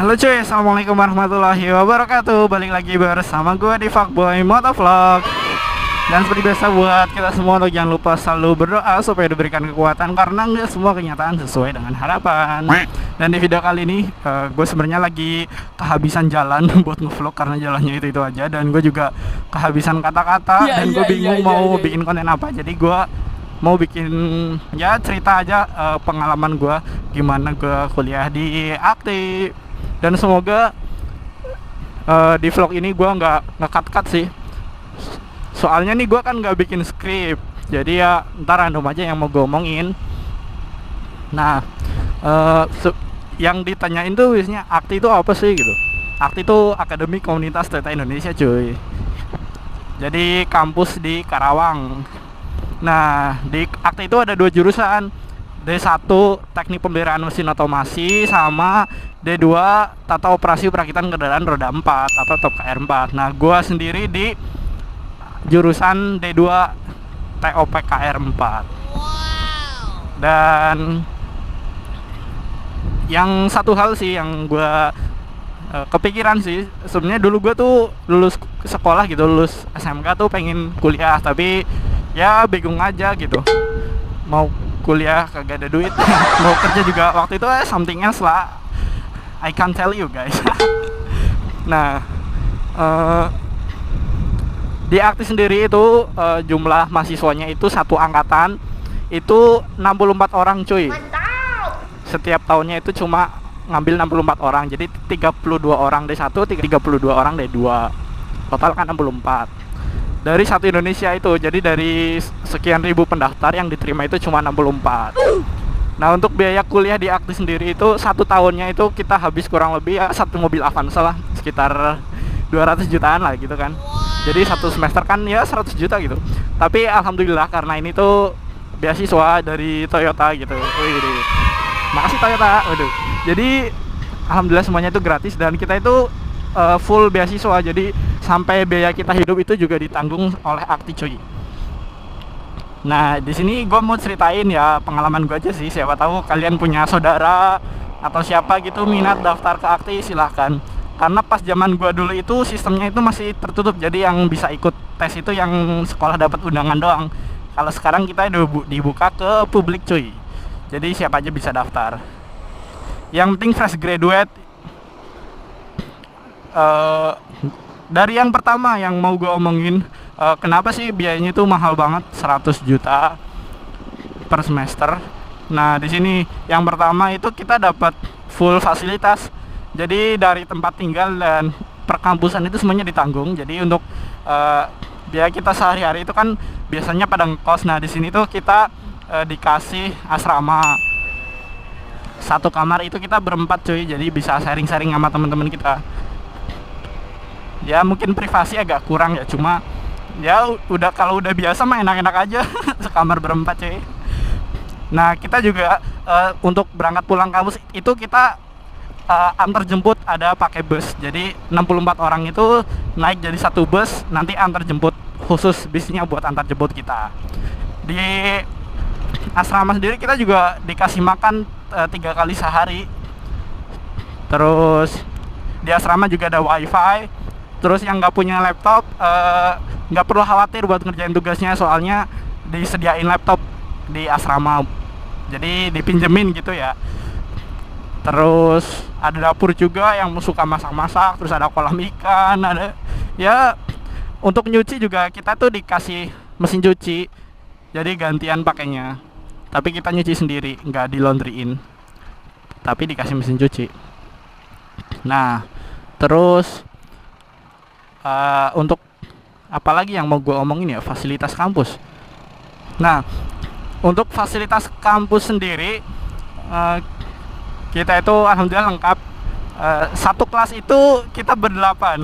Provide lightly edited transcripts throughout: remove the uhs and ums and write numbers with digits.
Halo cuy, assalamualaikum warahmatullahi wabarakatuh. Balik lagi bersama gue di Fuckboy Motovlog. Dan seperti biasa buat kita semua, untuk jangan lupa selalu berdoa supaya diberikan kekuatan, karena nggak semua kenyataan sesuai dengan harapan. Dan di video kali ini gue sebenarnya lagi kehabisan jalan buat ngevlog, karena jalannya itu aja. Dan gue juga kehabisan kata-kata, dan gue bingung mau bikin konten apa. Jadi gue mau bikin ya cerita aja pengalaman gue gimana gue kuliah di Akti. Dan semoga di vlog ini gue nggak cut sih. Soalnya nih gue kan nggak bikin skrip, jadi ya ntar random aja yang mau gue omongin. Nah, yang ditanyain tuh biasanya Akti itu apa sih gitu. Akti itu Akademi Komunitas Data Indonesia cuy. Jadi kampus di Karawang. Nah, di Akti itu ada 2 jurusan. D1 Teknik Pemeliharaan Mesin Otomasi, sama D2 Tata Operasi Perakitan Kendaraan Roda 4 atau TOPKR 4. Nah, gue sendiri di jurusan D2 TOPKR 4. Dan yang satu hal sih yang gue kepikiran sih, sebenarnya dulu gue tuh lulus sekolah gitu, lulus SMK tuh pengen kuliah, tapi ya bingung aja gitu. Mau kuliah kagak ada duit, mau kerja juga waktu itu something else lah, I can't tell you guys. Nah, di Akti sendiri itu jumlah mahasiswanya itu satu angkatan itu 64 orang cuy. Setiap tahunnya itu cuma ngambil 64 orang, jadi 32 orang D1, 32 orang D2, total kan 64 dari satu Indonesia itu. Jadi dari sekian ribu pendaftar yang diterima itu cuma 64. Nah, untuk biaya kuliah di Akti sendiri itu satu tahunnya itu kita habis kurang lebih ya satu mobil Avanza lah, sekitar 200 jutaan lah gitu kan. Jadi satu semester kan ya 100 juta gitu. Tapi alhamdulillah karena ini tuh beasiswa dari Toyota gitu. Wih, makasih Toyota. Waduh. Jadi alhamdulillah semuanya itu gratis, dan kita itu full beasiswa. Jadi sampai biaya kita hidup itu juga ditanggung oleh Akti cuy. Nah, di sini gue mau ceritain ya pengalaman gue aja sih. Siapa tahu kalian punya saudara atau siapa gitu minat daftar ke Akti, silahkan. Karena pas zaman gue dulu itu sistemnya itu masih tertutup, jadi yang bisa ikut tes itu yang sekolah dapat undangan doang. Kalau sekarang kita udah dibuka ke publik cuy, jadi siapa aja bisa daftar. Yang penting fresh graduate. Dari yang pertama yang mau gue omongin, kenapa sih biayanya itu mahal banget, 100 juta per semester. Nah, di sini yang pertama itu kita dapat full fasilitas. Jadi dari tempat tinggal dan perkampusan itu semuanya ditanggung. Jadi untuk biaya kita sehari-hari itu kan biasanya pada ngekos. Nah, di sini tuh kita dikasih asrama. Satu kamar itu kita berempat cuy. Jadi bisa sharing-sharing sama teman-teman kita. Ya mungkin privasi agak kurang ya, cuma ya udah, kalau udah biasa mah enak-enak aja. Sekamar berempat cuy. Nah, kita juga untuk berangkat pulang kampus itu kita antar jemput, ada pakai bus. Jadi 64 orang itu naik jadi satu bus, nanti antar jemput khusus bisnya buat antar jemput kita. Di asrama sendiri kita juga dikasih makan 3 kali sehari. Terus di asrama juga ada wifi. Terus yang nggak punya laptop nggak perlu khawatir buat ngerjain tugasnya, soalnya disediain laptop di asrama, jadi dipinjemin gitu ya. Terus ada dapur juga yang suka masak-masak, terus ada kolam ikan, ada ya untuk nyuci juga kita tuh dikasih mesin cuci, jadi gantian pakainya. Tapi kita nyuci sendiri, nggak di laundryin, tapi dikasih mesin cuci. Nah, terus untuk apalagi yang mau gue omongin ya, fasilitas kampus. Nah, untuk fasilitas kampus sendiri kita itu alhamdulillah lengkap. Satu kelas itu kita berdelapan.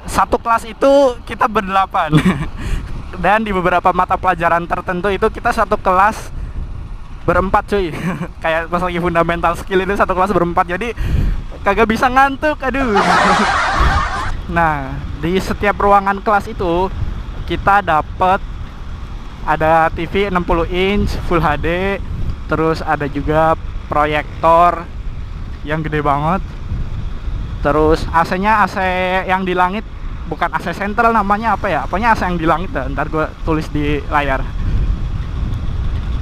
Satu kelas itu kita berdelapan. Dan di beberapa mata pelajaran tertentu itu kita satu kelas berempat cuy. Kayak pas lagi fundamental skill itu satu kelas berempat, jadi kagak bisa ngantuk, aduh. Nah, di setiap ruangan kelas itu kita dapat ada TV 60 inch Full HD, terus ada juga proyektor yang gede banget, Terus AC-nya AC yang di langit, bukan AC sentral, namanya apa ya, pokoknya AC yang di langit dah, ntar gue tulis di layar.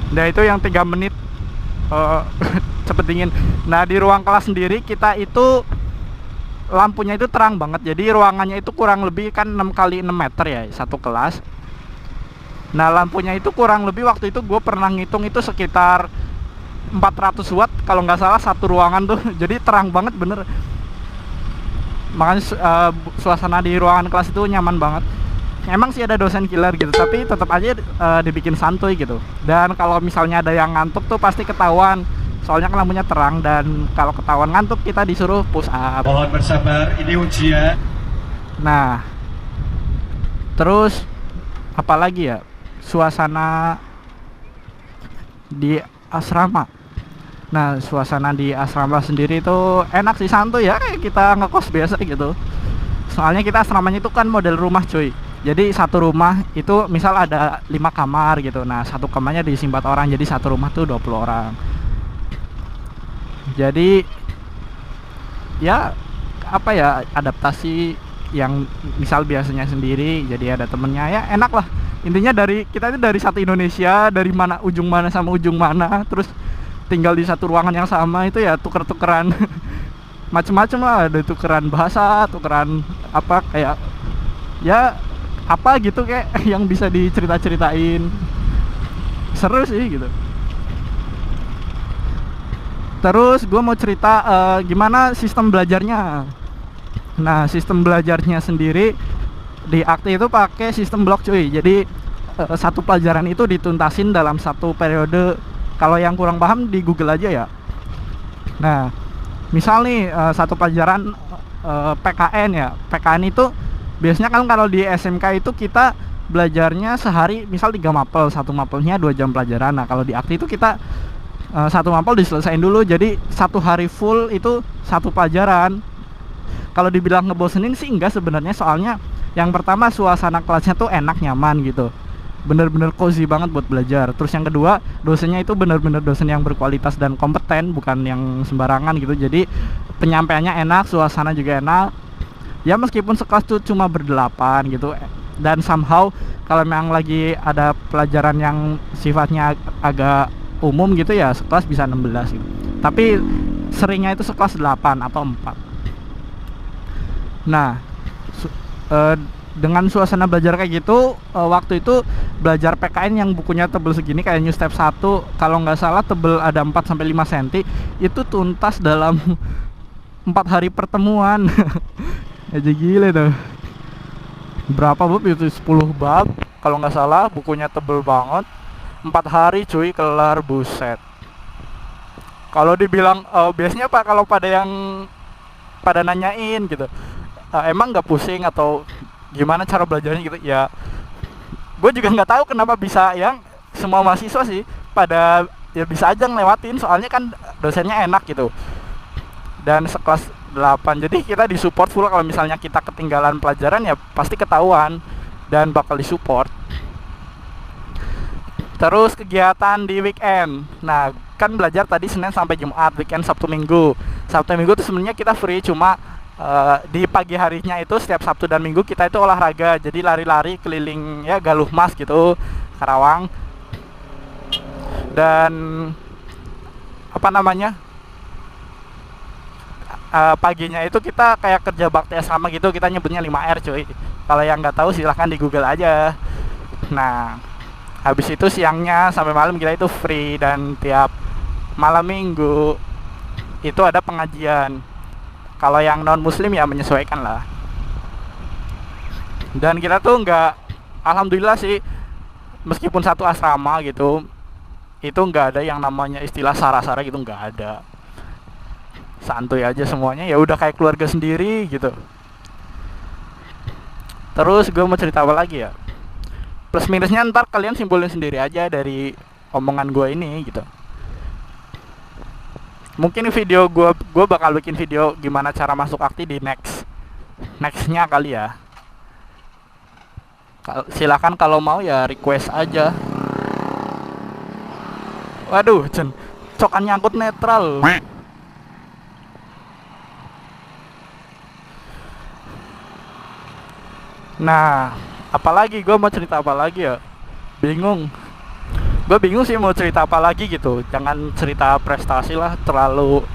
Nah itu yang 3 menit cepet dingin. Nah di ruang kelas sendiri kita itu lampunya itu terang banget, jadi ruangannya itu kurang lebih kan 6 kali 6 meter ya satu kelas. Nah lampunya itu kurang lebih waktu itu gue pernah ngitung itu sekitar 400 watt kalau nggak salah satu ruangan tuh. Jadi terang banget bener, makanya suasana di ruangan kelas itu nyaman banget. Emang sih ada dosen killer gitu, tapi tetap aja dibikin santuy gitu. Dan kalau misalnya ada yang ngantuk tuh pasti ketahuan, soalnya kan lampunya terang, dan kalau ketahuan ngantuk kita disuruh push up. Mohon bersabar, ini ujian. Nah, terus apalagi ya, suasana di asrama. Nah, suasana di asrama sendiri itu enak sih, santuy ya, kayak kita ngekos biasa gitu. Soalnya kita asramanya itu kan model rumah cuy. Jadi satu rumah itu misal ada 5 kamar gitu. Nah satu kamarnya diisi 4 orang, jadi satu rumah tuh 20 orang. Jadi ya apa ya, adaptasi yang misal biasanya sendiri jadi ada temennya, ya enak lah. Intinya dari kita itu dari satu Indonesia, dari mana ujung mana sama ujung mana, terus tinggal di satu ruangan yang sama, itu ya tuker-tukeran macem-macem lah, ada tukeran bahasa, tukeran apa kayak ya apa gitu kayak yang bisa dicerita-ceritain. Seru sih gitu. Terus gue mau cerita gimana sistem belajarnya. Nah sistem belajarnya sendiri di Akti itu pakai sistem blok cuy. Jadi satu pelajaran itu dituntasin dalam satu periode. Kalau yang kurang paham di Google aja ya. Nah misal nih satu pelajaran PKN ya. PKN itu biasanya kan kalau di SMK itu kita belajarnya sehari misal 3 mapel, satu mapelnya 2 jam pelajaran. Nah kalau di Akti itu kita satu mapel diselesain dulu, jadi satu hari full itu satu pelajaran. Kalau dibilang ngebosenin sih enggak sebenarnya, soalnya yang pertama suasana kelasnya tuh enak, nyaman gitu, bener-bener cozy banget buat belajar. Terus yang kedua, dosennya itu bener-bener dosen yang berkualitas dan kompeten, bukan yang sembarangan gitu. Jadi penyampaiannya enak, suasana juga enak. Ya meskipun sekelas tuh cuma berdelapan gitu, dan somehow kalau memang lagi ada pelajaran yang sifatnya agak umum gitu ya sekelas bisa 16 gitu. Tapi seringnya itu sekelas 8 atau 4. Nah dengan suasana belajar kayak gitu, waktu itu belajar PKN yang bukunya tebel segini kayak New Step 1, kalau nggak salah tebel ada 4-5 cm, itu tuntas dalam 4 hari pertemuan. Aja gile tuh. Berapa bab itu? 10 bab kalau nggak salah, bukunya tebel banget. 4 hari cuy kelar, buset. Kalau dibilang biasanya Pak, kalau pada yang pada nanyain gitu, emang nggak pusing atau gimana cara belajarnya gitu ya, gue juga nggak tahu kenapa bisa yang semua mahasiswa sih pada ya bisa aja ngelewatin, soalnya kan dosennya enak gitu. Dan sekelas 8, jadi kita disupport full. Kalau misalnya kita ketinggalan pelajaran ya pasti ketahuan dan bakal disupport. Terus kegiatan di weekend. Nah kan belajar tadi Senin sampai Jumat, weekend Sabtu Minggu. Sabtu Minggu tuh sebenarnya kita free, cuma di pagi harinya itu setiap Sabtu dan Minggu kita itu olahraga. Jadi lari-lari keliling ya Galuh Mas gitu, Karawang. Dan apa namanya, paginya itu kita kayak kerja bakti asrama gitu, kita nyebutnya 5R cuy. Kalau yang nggak tahu silahkan di Google aja. Nah habis itu siangnya sampai malam kita itu free, dan tiap malam minggu itu ada pengajian. Kalau yang non muslim ya menyesuaikan lah. Dan kita tuh nggak, alhamdulillah sih, meskipun satu asrama gitu, itu nggak ada yang namanya istilah sara-sara gitu, nggak ada. Santuy aja semuanya, ya udah kayak keluarga sendiri gitu. Terus gue mau cerita apa lagi ya, plus minusnya ntar kalian simpulin sendiri aja dari omongan gue ini gitu. Mungkin video gue bakal bikin video gimana cara masuk Akti di nextnya kali ya. Silakan kalau mau ya request aja. Waduh, cokan nyangkut netral. Nah, apalagi gue mau cerita apa lagi ya? Bingung. Gue bingung sih mau cerita apa lagi gitu. Jangan cerita prestasi lah, terlalu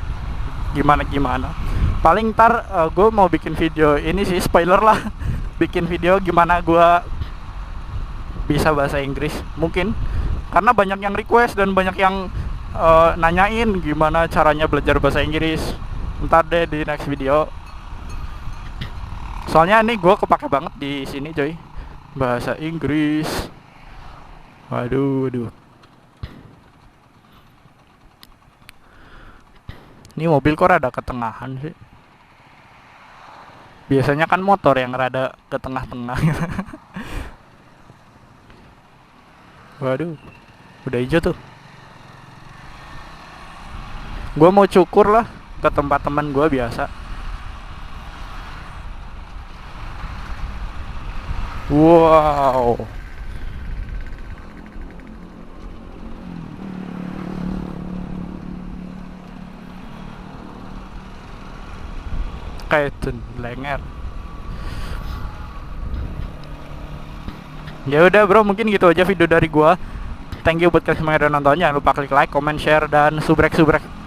gimana-gimana. Paling ntar gue mau bikin video ini sih, spoiler lah. Bikin video gimana gue bisa bahasa Inggris. Mungkin karena banyak yang request dan banyak yang nanyain gimana caranya belajar bahasa Inggris. Ntar deh di next video. Soalnya ini gue kepake banget di sini coy, bahasa Inggris. Waduh, waduh. Ini mobil kok rada ketengahan sih. Biasanya kan motor yang rada ke tengah-tengah. Waduh, udah hijau tuh. Gue mau cukur lah ke tempat teman gue biasa. Wow. Kayak itu lenger. Ya udah bro, mungkin gitu aja video dari gua. Thank you buat kalian semua yang udah nonton. Jangan lupa klik like, comment, share, dan subrek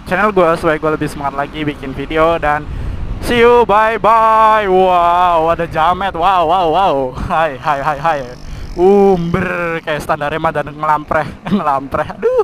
channel gua supaya gua lebih semangat lagi bikin video. Dan see you, bye bye. Wow, ada jamet. Wow, wow, wow. Hai, hai, hai, hai. Kayak standar Rema dan ngelampreh. Ngelampreh. Aduh.